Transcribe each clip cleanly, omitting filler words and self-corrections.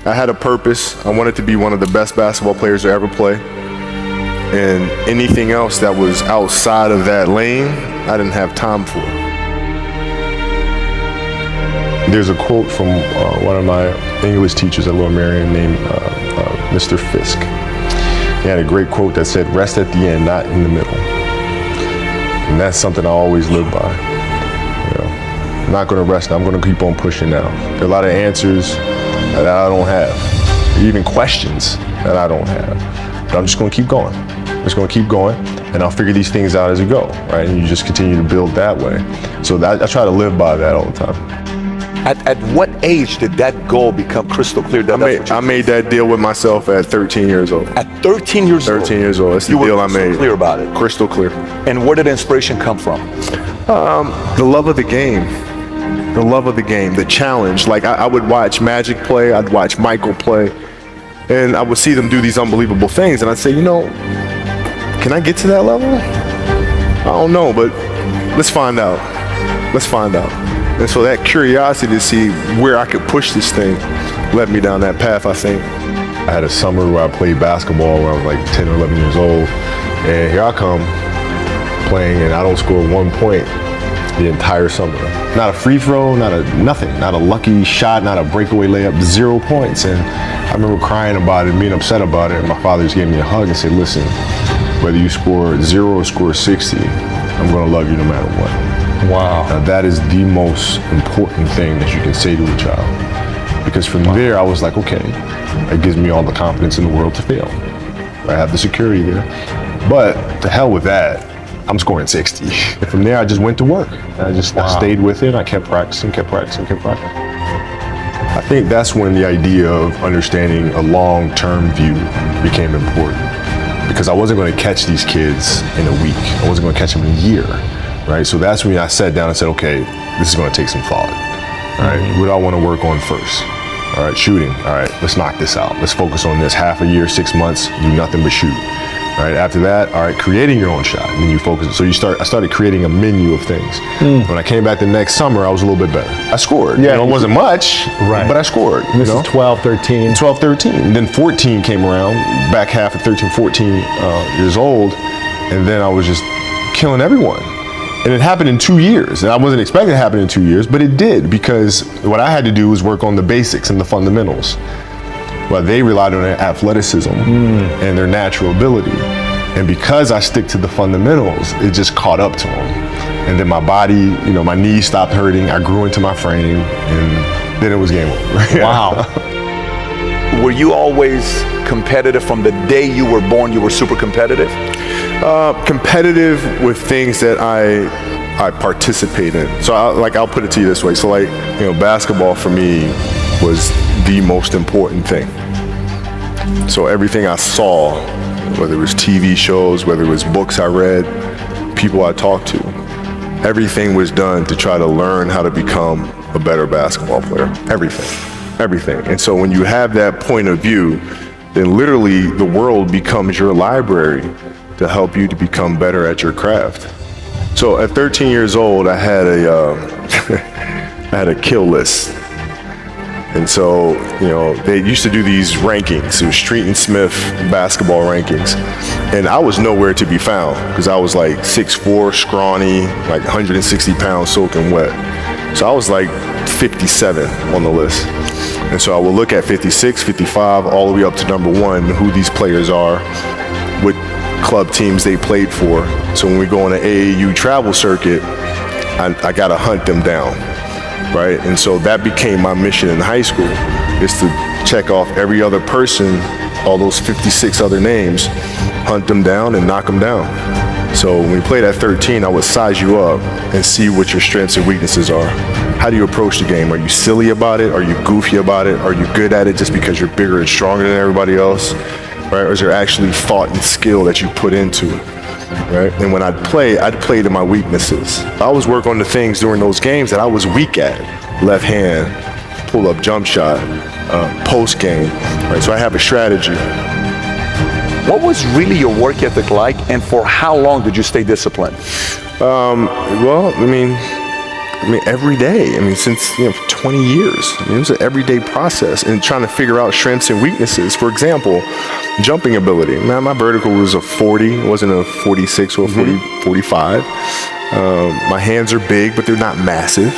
I had a purpose. I wanted to be one of the best basketball players to ever play. And anything else that was outside of that lane, I didn't have time for. There's a quote from one of my English teachers at Lower Merion named Mr. Fisk. He had a great quote that said, "Rest at the end, not in the middle." And that's something I always live by. You know, I'm not going to rest. I'm going to keep on pushing now. There are a lot of answers that I don't have, even questions that I don't have. But I'm just going to keep going. I'm just going to keep going, and I'll figure these things out as we go, right? And you just continue to build that way. So I try to live by that all the time. At what age did that goal become crystal clear? I made that deal with myself at 13 years old. At 13 years old? 13 years old. That's the deal I made. You were clear about it? Crystal clear. And where did inspiration come from? The love of the game. The love of the game, the challenge. Like I would watch Magic play, I'd watch Michael play, and I would see them do these unbelievable things, and I'd say, you know, can I get to that level? I don't know, but let's find out. Let's find out. And so that curiosity to see where I could push this thing led me down that path, I think. I had a summer where I played basketball when I was like 10 or 11 years old, and here I come playing, and I don't score 1 point the entire summer. Not a free throw, nothing, not a lucky shot, not a breakaway layup, 0 points. And I remember crying about it, being upset about it, and my father just gave me a hug and said, listen, whether you score 0 or score 60, I'm gonna love you no matter what. Wow. Now that is the most important thing that you can say to a child. Because from there, I was like, okay, it gives me all the confidence in the world to fail. I have the security there. But to hell with that, I'm scoring 60. And from there, I just went to work. I stayed with it. I kept practicing. I think that's when the idea of understanding a long-term view became important. Because I wasn't going to catch these kids in a week. I wasn't going to catch them in a year, right? So that's when I sat down and said, okay, this is going to take some thought, right? What do I want to work on first? All right, shooting. All right, let's knock this out. Let's focus on this. Half a year, 6 months, do nothing but shoot. Right, after that, all right, creating your own shot, and then you focus. So I started creating a menu of things. When I came back the next summer, I was a little bit better. I scored. Yeah, it wasn't much, right, but I scored. This is 12, 13. 12, 13. And then 14 came around, back half of 13, 14 years old, and then I was just killing everyone. And it happened in 2 years, and I wasn't expecting it to happen in 2 years, but it did, because what I had to do was work on the basics and the fundamentals. Well, they relied on their athleticism and their natural ability. And because I stick to the fundamentals, it just caught up to them. And then my body, you know, my knees stopped hurting. I grew into my frame, and then it was game over. Wow. Were you always competitive from the day you were born? You were super competitive? Competitive with things that I participate in. So I'll put it to you this way. So like, you know, basketball for me was the most important thing. So everything I saw, whether it was TV shows, whether it was books I read, people I talked to, everything was done to try to learn how to become a better basketball player. Everything. And so when you have that point of view, then literally the world becomes your library to help you to become better at your craft. So at 13 years old, I had I had a kill list. And so, you know, they used to do these rankings. It was Street and Smith basketball rankings. And I was nowhere to be found because I was like 6'4", scrawny, like 160 pounds soaking wet. So I was like 57 on the list. And so I would look at 56, 55, all the way up to number 1, who these players are, what club teams they played for. So when we go on an AAU travel circuit, I got to hunt them down. Right, and so that became my mission in high school, is to check off every other person, all those 56 other names, hunt them down and knock them down. So when we played at 13, I would size you up and see what your strengths and weaknesses are. How do you approach the game? Are you silly about it? Are you goofy about it? Are you good at it just because you're bigger and stronger than everybody else? Right, or is there actually thought and skill that you put into it? Right? And when I'd play to my weaknesses. I always work on the things during those games that I was weak at. Left hand, pull-up jump shot, post game. Right? So I have a strategy. What was really your work ethic like, and for how long did you stay disciplined? Well, I mean, every day. Since 20 years. It was an everyday process, and trying to figure out strengths and weaknesses. For example, jumping ability. Man, my vertical was a 40, it wasn't a 46 or a 45. My hands are big, but they're not massive.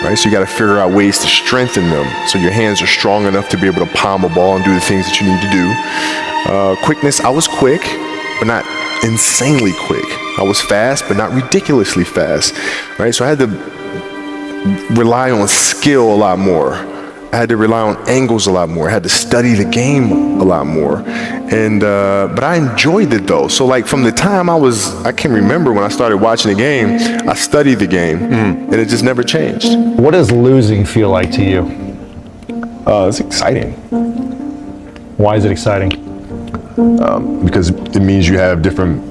Right, so you got to figure out ways to strengthen them so your hands are strong enough to be able to palm a ball and do the things that you need to do. Quickness, I was quick, but not insanely quick. I was fast, but not ridiculously fast. Right, so I had to rely on skill a lot more. I had to rely on angles a lot more. I had to study the game a lot more. And but I enjoyed it though. So like from the time I can remember when I started watching the game, I studied the game and it just never changed. What does losing feel like to you? It's exciting. Why is it exciting? Because it means you have different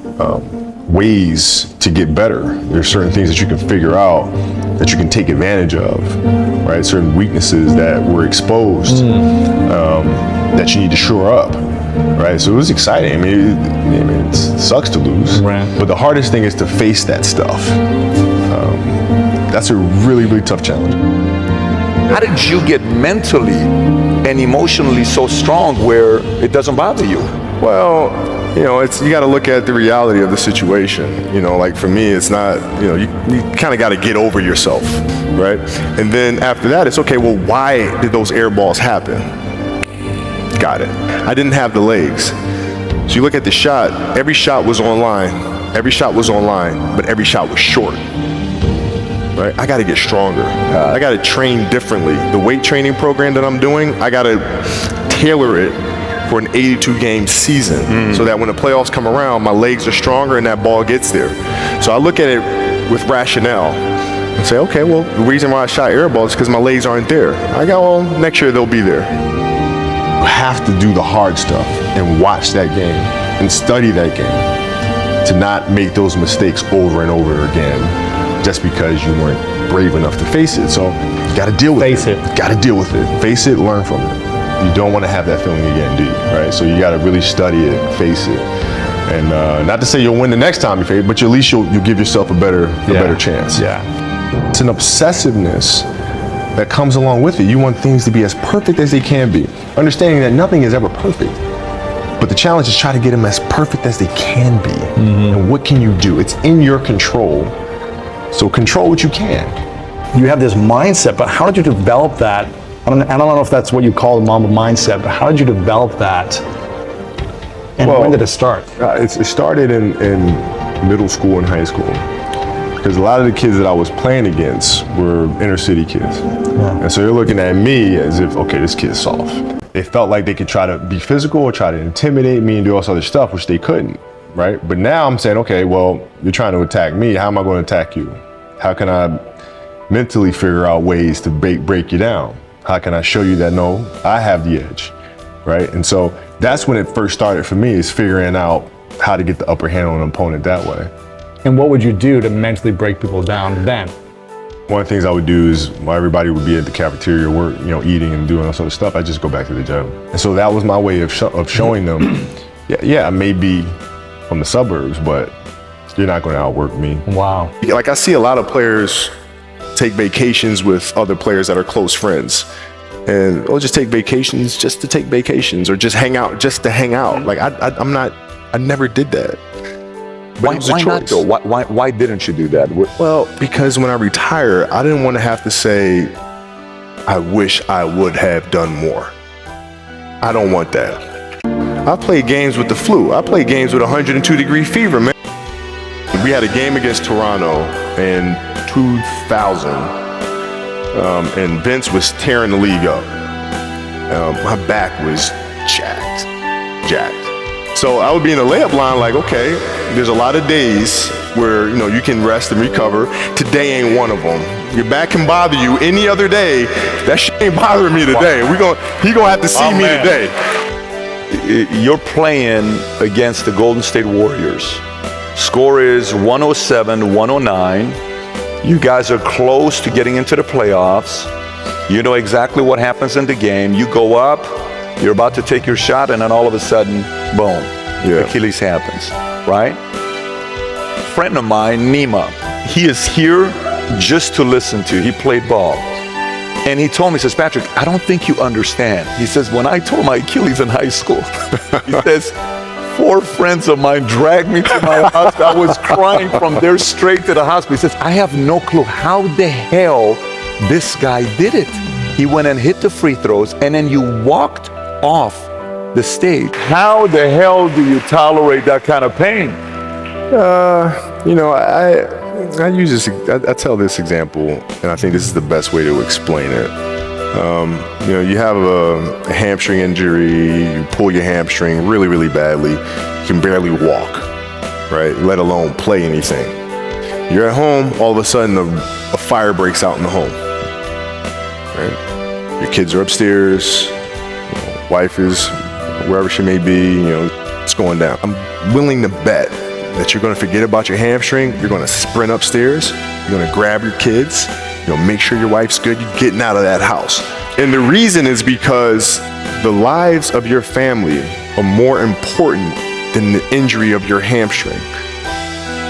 ways to get better. There's certain things that you can figure out that you can take advantage of, right? Certain weaknesses that were exposed that you need to shore up, right? So it was exciting. It sucks to lose, right. But the hardest thing is to face that stuff. That's a really, really tough challenge. How did you get mentally and emotionally so strong where it doesn't bother you? Well, you got to look at the reality of the situation. Like for me, it's not, you kind of got to get over yourself, right? And then after that, it's okay, well, why did those air balls happen? Got it. I didn't have the legs. So you look at the shot, every shot was online. Every shot was online, but every shot was short. Right? I got to get stronger. I got to train differently. The weight training program that I'm doing, I got to tailor it for an 82-game season so that when the playoffs come around, my legs are stronger and that ball gets there. So I look at it with rationale and say, okay, well, the reason why I shot air balls is because my legs aren't there. I go, well, next year they'll be there. You have to do the hard stuff and watch that game and study that game to not make those mistakes over and over again just because you weren't brave enough to face it. So you got to deal with it. Face it. Got to deal with it. Face it, learn from it. You don't want to have that feeling again, do you? Right? So you got to really study it, face it, and not to say you'll win the next time you face it, but at least you'll give yourself a better chance. Yeah. It's an obsessiveness that comes along with it. You want things to be as perfect as they can be, understanding that nothing is ever perfect. But the challenge is try to get them as perfect as they can be. And what can you do? It's in your control. So control what you can. You have this mindset, but how did you develop that? I don't know if that's what you call the Mamba mindset, but how did you develop that? And when did it start? It started in middle school and high school. Because a lot of the kids that I was playing against were inner city kids. Yeah. And so they're looking at me as if, okay, this kid's soft. They felt like they could try to be physical or try to intimidate me and do all this other stuff, which they couldn't, right? But now I'm saying, okay, well, you're trying to attack me. How am I going to attack you? How can I mentally figure out ways to break you down? How can I show you that, no, I have the edge, right? And so that's when it first started for me, is figuring out how to get the upper hand on an opponent that way. And what would you do to mentally break people down then? One of the things I would do is while everybody would be at the cafeteria work, eating and doing all sort of stuff, I just go back to the gym. And so that was my way of showing them, I may be from the suburbs, but you're not going to outwork me. Wow. Like I see a lot of players take vacations with other players that are close friends, and just take vacations just to take vacations, or just hang out just to hang out. Like I never did that. But Why not though? Why didn't you do that? Well, because when I retire, I didn't want to have to say, I wish I would have done more. I don't want that. I played games with the flu. I played games with 102-degree fever, man. We had a game against Toronto in 2000, and Vince was tearing the league up. My back was jacked. So I would be in the layup line like, okay, there's a lot of days where, you can rest and recover. Today ain't one of them. Your back can bother you any other day. That shit ain't bothering me today. He gonna have to see me today. You're playing against the Golden State Warriors. Score is 107-109. You guys are close to getting into the playoffs. You know exactly what happens in the game. You go up, you're about to take your shot, and then all of a sudden, boom, Achilles happens, right? Friend of mine, Nima, he is here just to listen to. He played ball. And he told me, he says, Patrick, I don't think you understand. He says, when I tore my Achilles in high school, he says, 4 friends of mine dragged me to my hospital. I was crying from there straight to the hospital. He says, I have no clue how the hell this guy did it. He went and hit the free throws, and then you walked off the stage. How the hell do you tolerate that kind of pain? I use this. I tell this example, and I think this is the best way to explain it. You have a hamstring injury. You pull your hamstring really, really badly. You can barely walk, right? Let alone play anything. You're at home. All of a sudden, a fire breaks out in the home. Right? Your kids are upstairs. Wife is wherever she may be. It's going down. I'm willing to bet that you're going to forget about your hamstring. You're going to sprint upstairs. You're going to grab your kids. Make sure your wife's good. You're getting out of that house. And the reason is because the lives of your family are more important than the injury of your hamstring.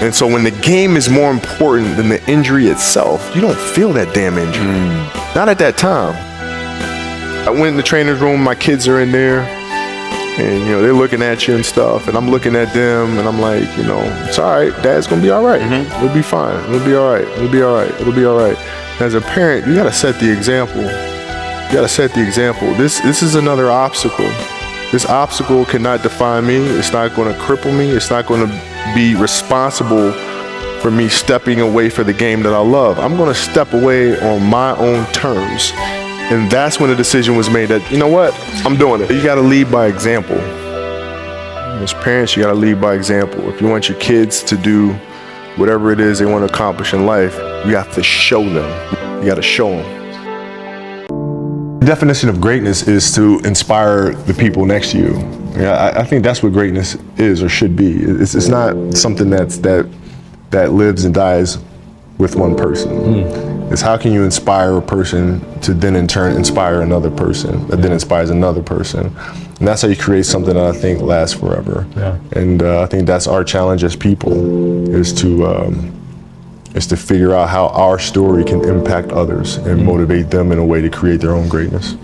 And so when the game is more important than the injury itself, you don't feel that damn injury. Not at that time. I went in the trainer's room. My kids are in there. And, they're looking at you and stuff, and I'm looking at them, and I'm like, it's all right. Dad's going to be all right. It'll be fine. It'll be all right. It'll be all right. It'll be all right. As a parent, you got to set the example. You got to set the example. This is another obstacle. This obstacle cannot define me. It's not going to cripple me. It's not going to be responsible for me stepping away for the game that I love. I'm going to step away on my own terms. And that's when the decision was made that, you know what, I'm doing it. You got to lead by example. As parents, you got to lead by example. If you want your kids to do whatever it is they want to accomplish in life, you have to show them. You got to show them. The definition of greatness is to inspire the people next to you. I think that's what greatness is or should be. It's not something that lives and dies with one person. Is how can you inspire a person to then in turn inspire another person that then inspires another person. And that's how you create something that I think lasts forever. Yeah. And I think that's our challenge as people is to figure out how our story can impact others and motivate them in a way to create their own greatness.